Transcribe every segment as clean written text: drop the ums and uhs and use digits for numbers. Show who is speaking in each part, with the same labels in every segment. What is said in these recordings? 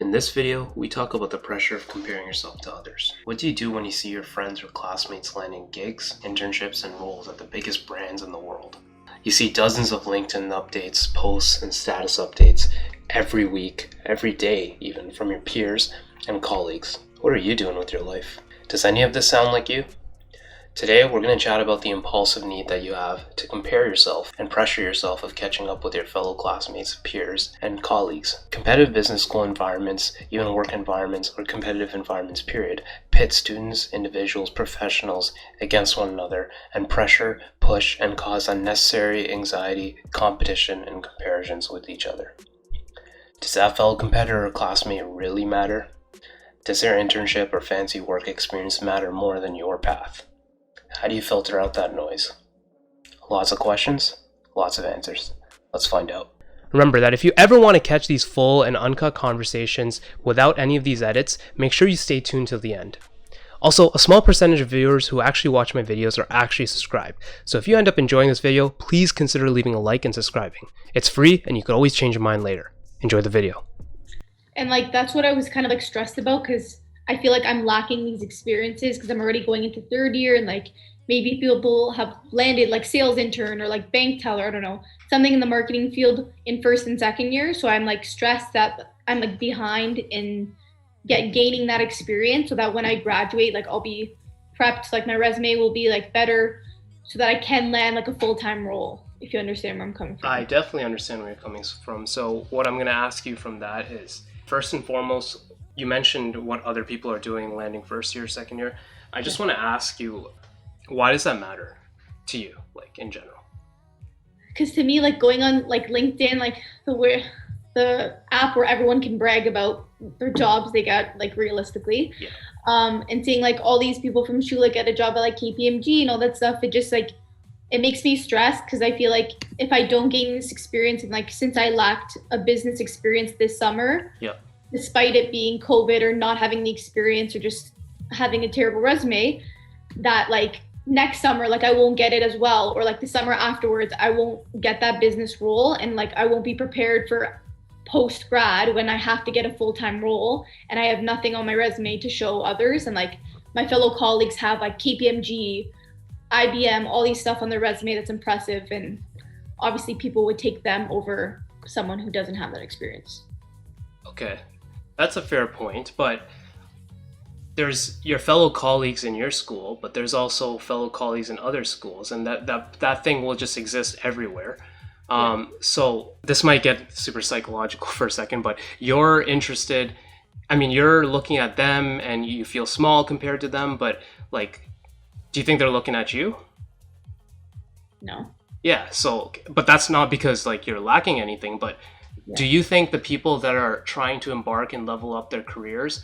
Speaker 1: In this video, we talk about the pressure of comparing yourself to others. What do you do when you see your friends or classmates landing gigs, internships, and roles at the biggest brands in the world? You see dozens of LinkedIn updates, posts, and status updates every week, every day even, from your peers and colleagues. What are you doing with your life? Does any of this sound like you? Today, we're going to chat about the impulsive need that you have to compare yourself and pressure yourself of catching up with your fellow classmates, peers, and colleagues. Competitive business school environments, even work environments, or competitive environments period, pit students, individuals, professionals against one another and pressure, push, and cause unnecessary anxiety, competition, and comparisons with each other. Does that fellow competitor or classmate really matter? Does their internship or fancy work experience matter more than your path? How do you filter out that noise? Lots of questions, lots of answers. Let's find out.
Speaker 2: Remember that if you ever want to catch these full and uncut conversations without any of these edits, make sure you stay tuned till the end. Also, a small percentage of viewers who actually watch my videos are actually subscribed. So if you end up enjoying this video, please consider leaving a like and subscribing. It's free and you can always change your mind later. Enjoy the video.
Speaker 3: And that's what I was kind of stressed about, because I feel like I'm lacking these experiences because I'm already going into third year, and maybe people have landed sales intern or bank teller, I don't know, something in the marketing field in first and second year. So I'm stressed that I'm behind in gaining that experience, so that when I graduate, I'll be prepped, my resume will be better, so that I can land a full-time role, if you understand where I'm coming from.
Speaker 2: I definitely understand where you're coming from. So what I'm going to ask you from that is, first and foremost, you mentioned what other people are doing landing first year, second year. I just want to ask you, why does that matter to you, in general?
Speaker 3: Because to me, going on LinkedIn, the app where everyone can brag about their jobs they got, realistically,
Speaker 2: yeah.
Speaker 3: And seeing all these people from Shula get a job at KPMG and all that stuff, it just it makes me stressed, because I feel if I don't gain this experience, and since I lacked a business experience this summer,
Speaker 2: yeah,
Speaker 3: despite it being COVID or not having the experience or just having a terrible resume, that next summer, I won't get it as well, or the summer afterwards, I won't get that business role, and I won't be prepared for post grad when I have to get a full-time role and I have nothing on my resume to show others. And my fellow colleagues have KPMG, IBM, all these stuff on their resume that's impressive, and obviously people would take them over someone who doesn't have that experience.
Speaker 2: Okay, that's a fair point, but there's your fellow colleagues in your school, but there's also fellow colleagues in other schools, and that thing will just exist everywhere. So this might get super psychological for a second, but you're interested, you're looking at them and you feel small compared to them, but do you think they're looking at you?
Speaker 3: No.
Speaker 2: Yeah, so, but that's not because you're lacking anything, but yeah. Do you think the people that are trying to embark and level up their careers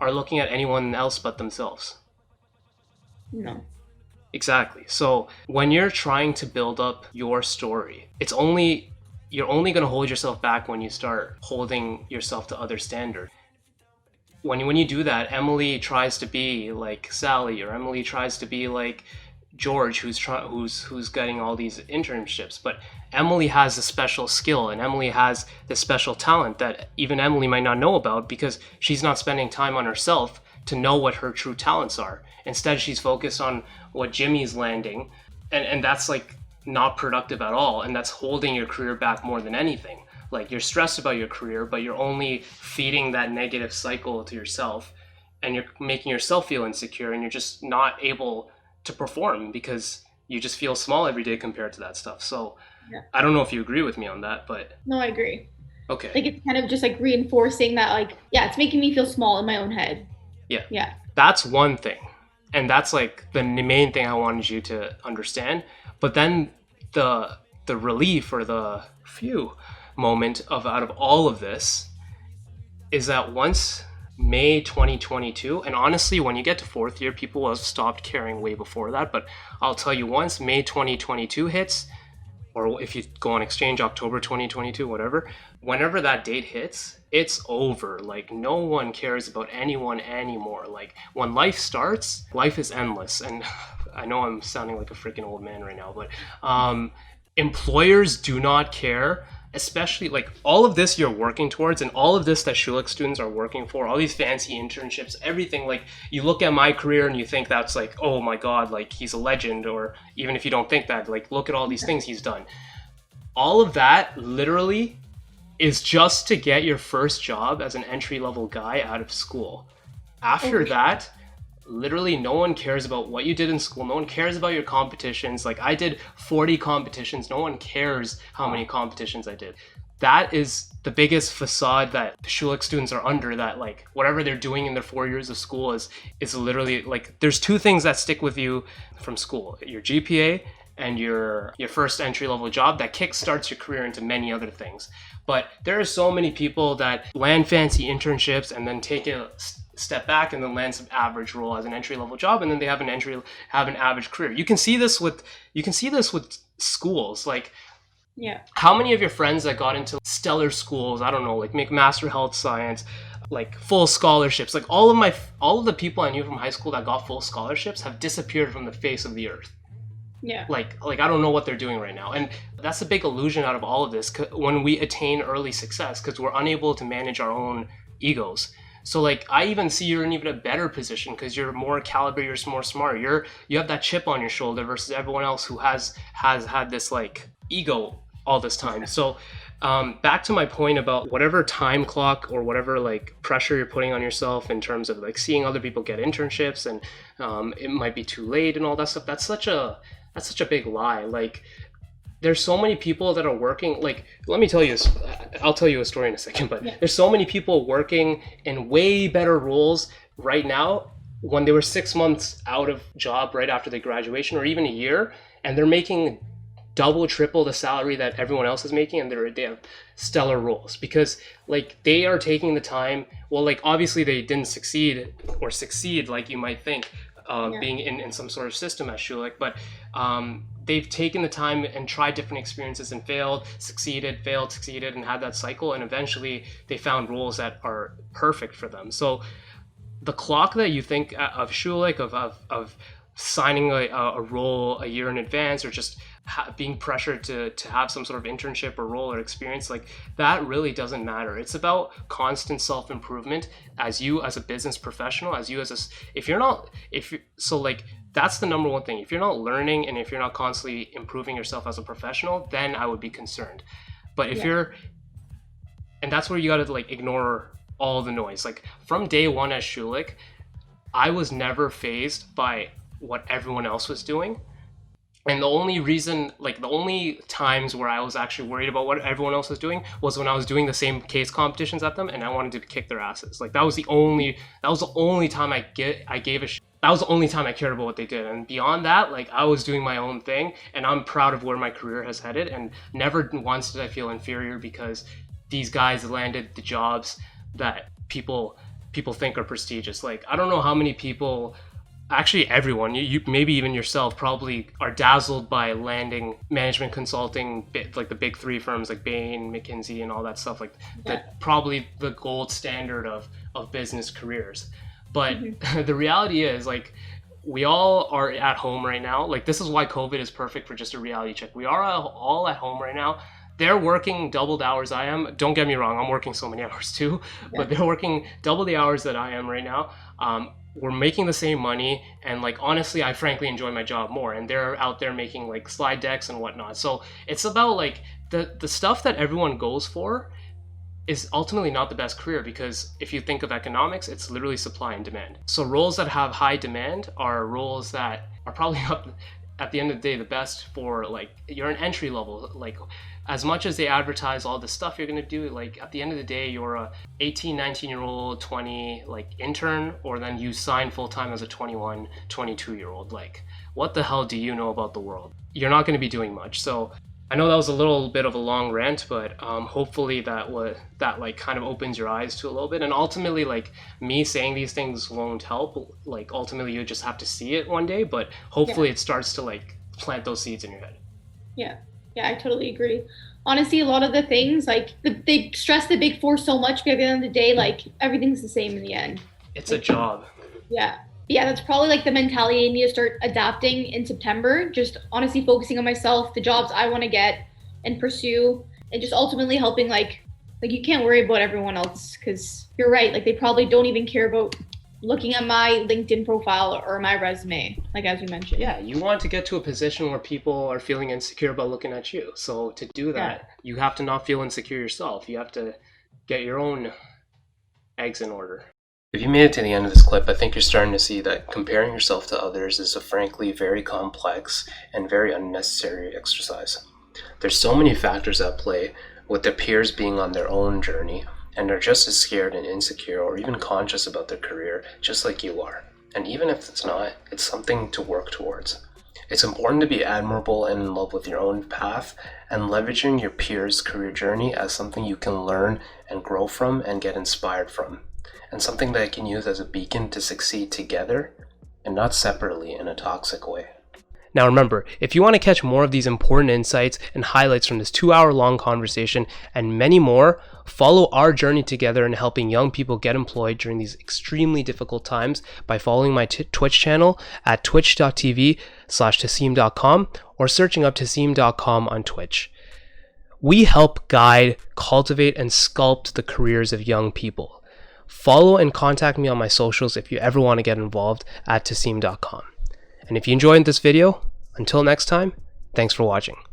Speaker 2: are looking at anyone else but themselves?
Speaker 3: No.
Speaker 2: Exactly. So when you're trying to build up your story, you're only going to hold yourself back when you start holding yourself to other standards. When you do that, Emily tries to be like Sally, or Emily tries to be like George, who's getting all these internships, but Emily has a special skill, and Emily has this special talent that even Emily might not know about, because she's not spending time on herself to know what her true talents are. Instead, she's focused on what Jimmy's landing, and that's not productive at all, and that's holding your career back more than anything. You're stressed about your career, but you're only feeding that negative cycle to yourself, and you're making yourself feel insecure, and you're just not able to perform because you just feel small every day compared to that stuff. So yeah. I don't know if you agree with me on that, but
Speaker 3: no, I agree.
Speaker 2: Okay.
Speaker 3: It's kind of just reinforcing that it's making me feel small in my own head.
Speaker 2: Yeah. That's one thing. And that's the main thing I wanted you to understand. But then the relief, or the phew moment out of all of this, is that once May 2022, and honestly, when you get to fourth year, people will have stopped caring way before that, but I'll tell you, once May 2022 hits, or if you go on exchange, October 2022, whatever, whenever that date hits, it's over. No one cares about anyone anymore. When life starts, life is endless. And I know I'm sounding like a freaking old man right now, but employers do not care especially like all of this you're working towards, and all of this that Schulich students are working for, all these fancy internships, everything, like you look at my career and you think that's like, oh my God, like he's a legend. Or even if you don't think that, like look at all these things he's done. All of that literally is just to get your first job as an entry-level guy out of school. After that, literally no one cares about what you did in school. No one cares about your competitions. Like I did 40 competitions. No one cares how many competitions I did. That is the biggest facade that the Schulich students are under, that like whatever they're doing in their 4 years of school is literally like, there's two things that stick with you from school: your GPA and your first entry-level job that kickstarts your career into many other things. But there are so many people that land fancy internships and then take a step back and then land some average role as an entry-level job, and then they have an average career. You can see this with schools. Like, how many of your friends that got into stellar schools, I don't know, like McMaster Health Science, like full scholarships, like all of the people I knew from high school that got full scholarships have disappeared from the face of the earth. Like I don't know what they're doing right now. And that's a big illusion out of all of this when we attain early success, because we're unable to manage our own egos. So like I even see you're in even a better position because you're more calibrated, you're more smart. You have that chip on your shoulder versus everyone else who has had this like ego all this time. So back to my point about whatever time clock or whatever like pressure you're putting on yourself in terms of like seeing other people get internships and it might be too late and all that stuff. That's such a big lie. Like there's so many people that are working, like, let me tell you, I'll tell you a story in a second, but there's so many people working in way better roles right now when they were 6 months out of job right after their graduation, or even a year, and they're making double, triple the salary that everyone else is making, and they have stellar roles because like they are taking the time. Well, like obviously they didn't succeed like you might think, being in some sort of system at Schulich, but they've taken the time and tried different experiences and failed, succeeded, and had that cycle, and eventually they found roles that are perfect for them. So the clock that you think of Schulich, of signing a role a year in advance, or just being pressured to have some sort of internship or role or experience, like that really doesn't matter. It's about constant self-improvement as a business professional, that's the number one thing. If you're not learning and if you're not constantly improving yourself as a professional, then I would be concerned. But if and that's where you got to like ignore all the noise. Like from day one at Schulich, I was never fazed by what everyone else was doing. And the only times where I was actually worried about what everyone else was doing was when I was doing the same case competitions at them and I wanted to kick their asses. Like that was the only time I gave a shit. That was the only time I cared about what they did. And beyond that, like I was doing my own thing, and I'm proud of where my career has headed, and never once did I feel inferior because these guys landed the jobs that people think are prestigious. Like I don't know how many people, actually everyone, you maybe even yourself, probably are dazzled by landing management consulting, like the big three firms like Bain, McKinsey, and all that stuff, like that, probably the gold standard of business careers. But the reality is, like, we all are at home right now. Like, this is why COVID is perfect for just a reality check. We are all at home right now. They're working double the hours I am. Don't get me wrong, I'm working so many hours too, but they're working double the hours that I am right now. We're making the same money, and like honestly, I frankly enjoy my job more, and they're out there making like slide decks and whatnot. So it's about like the stuff that everyone goes for is ultimately not the best career, because if you think of economics, it's literally supply and demand. So roles that have high demand are roles that are probably not, at the end of the day, the best for like, you're an entry level. Like as much as they advertise all the stuff you're going to do, like at the end of the day, you're a 18, 19-year-old, 20 like intern, or then you sign full time as a 21, 22-year-old. Like what the hell do you know about the world? You're not going to be doing much. So I know that was a little bit of a long rant, but hopefully that like kind of opens your eyes to a little bit. And ultimately, like me saying these things won't help. Like ultimately you just have to see it one day, but hopefully it starts to like plant those seeds in your head.
Speaker 3: Yeah, I totally agree. Honestly, a lot of the things, like they stress the big four so much, but at the end of the day, like everything's the same in the end.
Speaker 2: It's a job.
Speaker 3: Yeah, that's probably like the mentality I need to start adapting in September. Just honestly focusing on myself, the jobs I want to get and pursue, and just ultimately helping like you can't worry about everyone else, because you're right, like they probably don't even care about looking at my LinkedIn profile or my resume, like as you mentioned.
Speaker 2: Yeah, you want to get to a position where people are feeling insecure about looking at you. So to do that, you have to not feel insecure yourself. You have to get your own eggs in order.
Speaker 1: If you made it to the end of this clip, I think you're starting to see that comparing yourself to others is a frankly very complex and very unnecessary exercise. There's so many factors at play, with their peers being on their own journey and are just as scared and insecure or even conscious about their career just like you are. And even if it's not, it's something to work towards. It's important to be admirable and in love with your own path, and leveraging your peers' career journey as something you can learn and grow from and get inspired from, and something that you can use as a beacon to succeed together and not separately in a toxic way.
Speaker 2: Now remember, if you want to catch more of these important insights and highlights from this 2-hour-long conversation and many more, follow our journey together in helping young people get employed during these extremely difficult times by following my Twitch channel at twitch.tv/Tassim.com or searching up Tassim.com on Twitch. We help guide, cultivate, and sculpt the careers of young people. Follow and contact me on my socials if you ever want to get involved at Tassim.com. And if you enjoyed this video, until next time, thanks for watching.